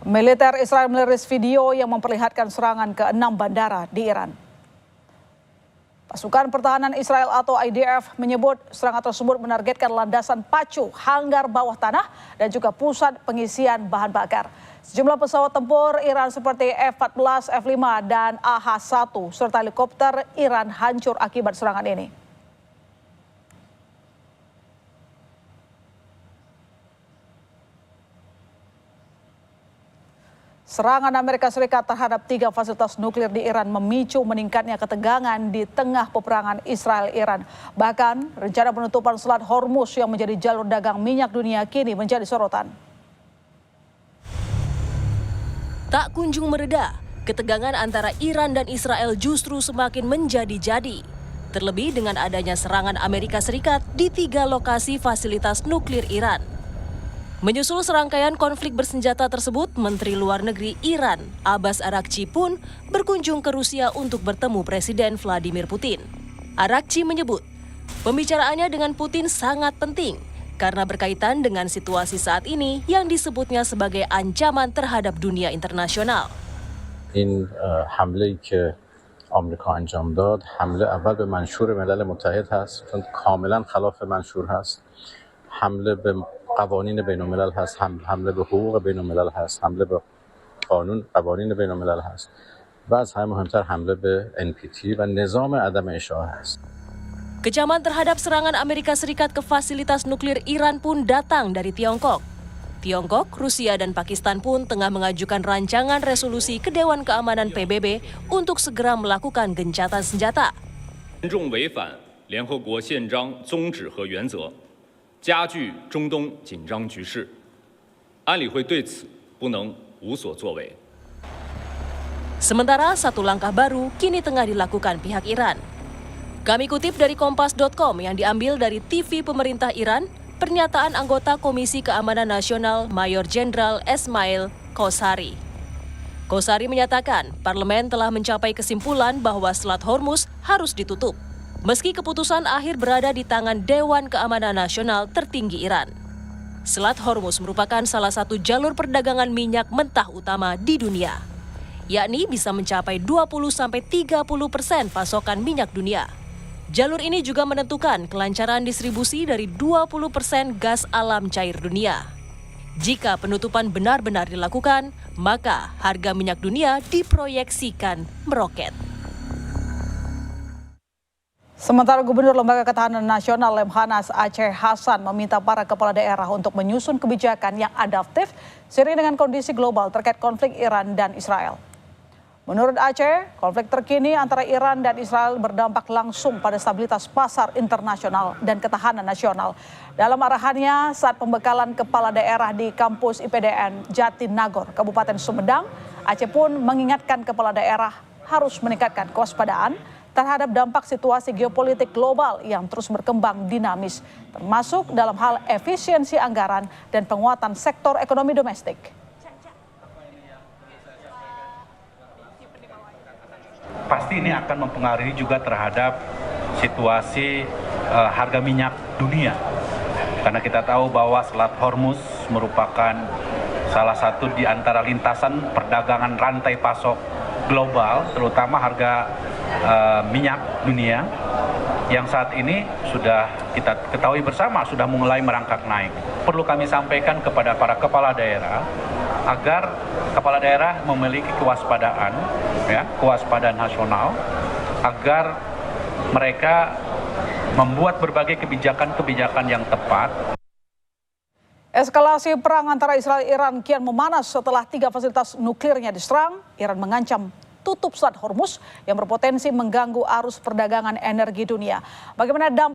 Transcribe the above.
Militer Israel merilis video yang memperlihatkan serangan ke 6 bandara di Iran. Pasukan Pertahanan Israel atau IDF menyebut serangan tersebut menargetkan landasan pacu, hanggar bawah tanah, dan juga pusat pengisian bahan bakar. Sejumlah pesawat tempur Iran seperti F-14, F-5, dan AH-1 serta helikopter Iran hancur akibat serangan ini. Serangan Amerika Serikat terhadap 3 fasilitas nuklir di Iran memicu meningkatnya ketegangan di tengah peperangan Israel-Iran. Bahkan rencana penutupan Selat Hormuz yang menjadi jalur dagang minyak dunia kini menjadi sorotan. Tak kunjung mereda, ketegangan antara Iran dan Israel justru semakin menjadi-jadi. Terlebih dengan adanya serangan Amerika Serikat di 3 lokasi fasilitas nuklir Iran. Menyusul serangkaian konflik bersenjata tersebut, Menteri Luar Negeri Iran, Abbas Araghchi pun berkunjung ke Rusia untuk bertemu Presiden Vladimir Putin. Araghchi menyebut, pembicaraannya dengan Putin sangat penting karena berkaitan dengan situasi saat ini yang disebutnya sebagai ancaman terhadap dunia internasional. این حمله‌ای که آمریکا انجام داد حمله اول به منشور ملل متحد هست چون کاملا خلاف منشور هست حمله به قوانین بین الملل هست حمله به حقوق بین الملل هست حمله به قوانین بین الملل هست و از همه مهمتر حمله به NPT و نظام عدم اشاعه هست. Kecaman terhadap serangan Amerika Serikat ke fasilitas nuklir Iran pun datang dari Tiongkok. Tiongkok, Rusia, dan Pakistan pun tengah mengajukan rancangan resolusi ke Dewan Keamanan PBB untuk segera melakukan gencatan senjata. 严重违反联合国宪章宗旨和原则，加剧中东紧张局势，安理会对此不能无所作为。 Sementara satu langkah baru kini tengah dilakukan pihak Iran. Kami kutip dari Kompas.com yang diambil dari TV pemerintah Iran, pernyataan anggota Komisi Keamanan Nasional Mayor Jenderal Esmail Qosari. Qosari menyatakan parlemen telah mencapai kesimpulan bahwa Selat Hormuz harus ditutup, meski keputusan akhir berada di tangan Dewan Keamanan Nasional tertinggi Iran. Selat Hormuz merupakan salah satu jalur perdagangan minyak mentah utama di dunia, yakni bisa mencapai 20-30% pasokan minyak dunia. Jalur ini juga menentukan kelancaran distribusi dari 20% gas alam cair dunia. Jika penutupan benar-benar dilakukan, maka harga minyak dunia diproyeksikan meroket. Sementara Gubernur Lembaga Ketahanan Nasional Lemhanas Aceh Hasan meminta para kepala daerah untuk menyusun kebijakan yang adaptif seiring dengan kondisi global terkait konflik Iran dan Israel. Menurut Aceh, konflik terkini antara Iran dan Israel berdampak langsung pada stabilitas pasar internasional dan ketahanan nasional. Dalam arahannya saat pembekalan kepala daerah di kampus IPDN Jatinagor, Kabupaten Sumedang, Aceh pun mengingatkan kepala daerah harus meningkatkan kewaspadaan terhadap dampak situasi geopolitik global yang terus berkembang dinamis, termasuk dalam hal efisiensi anggaran dan penguatan sektor ekonomi domestik. Pasti ini akan mempengaruhi juga terhadap situasi harga minyak dunia. Karena kita tahu bahwa Selat Hormuz merupakan salah satu di antara lintasan perdagangan rantai pasok global, terutama harga minyak dunia yang saat ini sudah kita ketahui bersama sudah mulai merangkak naik. Perlu kami sampaikan kepada para kepala daerah agar kepala daerah memiliki kewaspadaan, kewaspadaan nasional, agar mereka membuat berbagai kebijakan-kebijakan yang tepat. Eskalasi perang antara Israel dan Iran kian memanas setelah 3 fasilitas nuklirnya diserang. Iran mengancam tutup Selat Hormuz yang berpotensi mengganggu arus perdagangan energi dunia. Bagaimana dampak